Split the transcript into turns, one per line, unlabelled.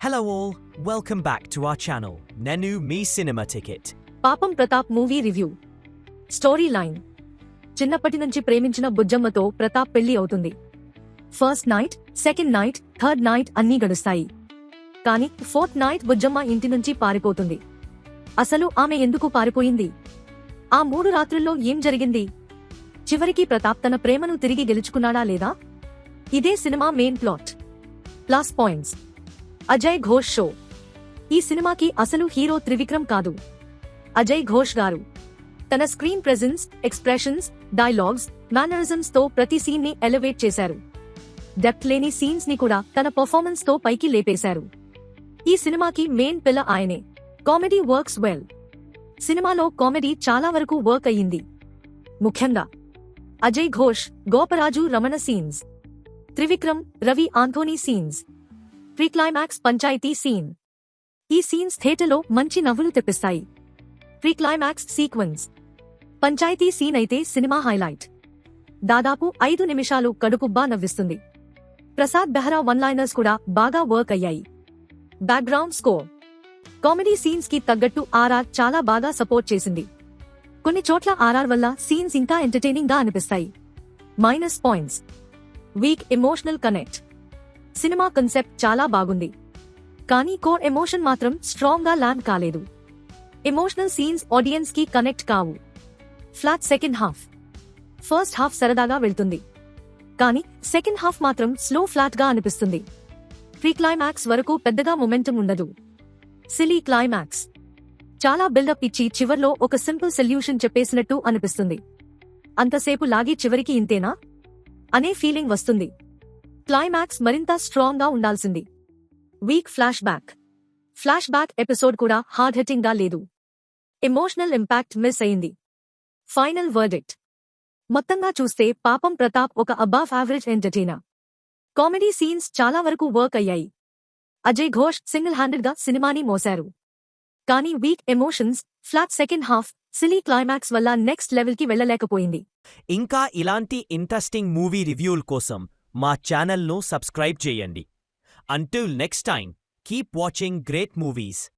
Hello all, welcome back to our channel, Nenu Me Cinema Ticket.
పాపం Pratap movie review. Story line. చిన్నప్పటి నుంచి ప్రేమించిన బుజ్జమ్మతో ప్రతాప్ పెళ్లి అవుతుంది. First night, second night, third night అన్నీ గడుస్తాయి. కానీ ఫోర్త్ నైట్ బుజ్జమ్మ ఇంటి నుంచి పారిపోతుంది. అసలు ఆమె ఎందుకు పారిపోయింది? ఆ 3 రాత్రుల్లో ఏం జరిగింది? చివరికి ప్రతాప్ తన ప్రేమను తిరిగి గెలుచుకున్నాడా లేదా? ఇదే cinema main plot. Plus points. Ajay Ghosh show. ఈ సినిమాకి అసలు హీరో త్రివిక్రమ్ కాదు, అజయ్ ఘోష్ గారు. తన screen presence, expressions, dialogues, mannerisms తో ప్రతి సీన్ ని ఎలివేట్ చేశారు. డెప్త్ లేని సీన్స్ ని కూడా తన పర్ఫార్మెన్స్ తో పైకి లేపేశారు. ఈ సినిమాకి మెయిన్ పిల్ల ఆయనే. Comedy works well. సినిమాలో కామెడీ చాలా వరకు వర్క్ అయ్యింది. ముఖ్యంగా Ajay Ghosh, Goparaju Ramana scenes, Trivikram, Ravi Anthony scenes, pre-climax panchayati scene. ఈ సీన్స్ థియేటర్లో మంచి నవ్వులు తెప్పిస్తాయి. ప్రీక్లైమాక్స్ సీక్వెన్స్, పంచాయతీ సీన్ అయితే సినిమా హైలైట్. దాదాపు 5 నిమిషాలు కడుపుబ్బా నవ్విస్తుంది. ప్రసాద్ బెహ్రా వన్ లైనర్స్ కూడా బాగా వర్క్ అయ్యాయి. Background score. కామెడీ సీన్స్ కి తగ్గట్టు ఆర్ఆర్ చాలా బాగా సపోర్ట్ చేసింది. కొన్ని చోట్ల ఆర్ఆర్ వల్ల సీన్స్ ఇంకా ఎంటర్టైనింగ్ గా అనిపిస్తాయి. Minus points. Week emotional connect. Cinema concept చాలా బాగుంది, కానీ కోర్ ఎమోషన్ మాత్రం స్ట్రాంగ్ గా ల్యాండ్ కాలేదు. ఎమోషనల్ సీన్స్ ఆడియన్స్ కి కనెక్ట్ కావు. Flat second half. First half సరదాగా వెళ్తుంది, కానీ సెకండ్ హాఫ్ మాత్రం స్లో ఫ్లాట్ గా అనిపిస్తుంది. ప్రీక్లైమాక్స్ వరకు పెద్దగా మొమెంటం ఉండదు. Silly climax. చాలా బిల్డప్ ఇచ్చి చివర్లో ఒక సింపుల్ సొల్యూషన్ చెప్పేసినట్టు అనిపిస్తుంది. అంతసేపు లాగి చివరికి ఇంతేనా అనే ఫీలింగ్ వస్తుంది. క్లైమాక్స్ మరింత స్ట్రాంగ్ గా ఉండాల్సింది. Week flash back. Flash back episode కూడా హార్డ్ హిట్టింగ్ గా లేదు. ఎమోషనల్ ఇంపాక్ట్ మిస్ అయింది. Final verdict. మొత్తంగా చూస్తే పాపం ప్రతాప్ ఒక above average entertainer. Comedy scenes చాలా వరకు వర్క్ అయ్యాయి. అజయ్ ఘోష్ సింగిల్ హ్యాండెడ్ గా సినిమాని మోశారు. కానీ week emotions, flat second half, silly climax వల్ల నెక్స్ట్ లెవెల్ కి వెళ్లలేకపోయింది.
ఇంకా ఇలాంటి ఇంట్రెస్టింగ్ మూవీ రివ్యూల కోసం మా ఛానల్ను సబ్స్క్రైబ్ చేయండి. Until next time, keep watching great movies.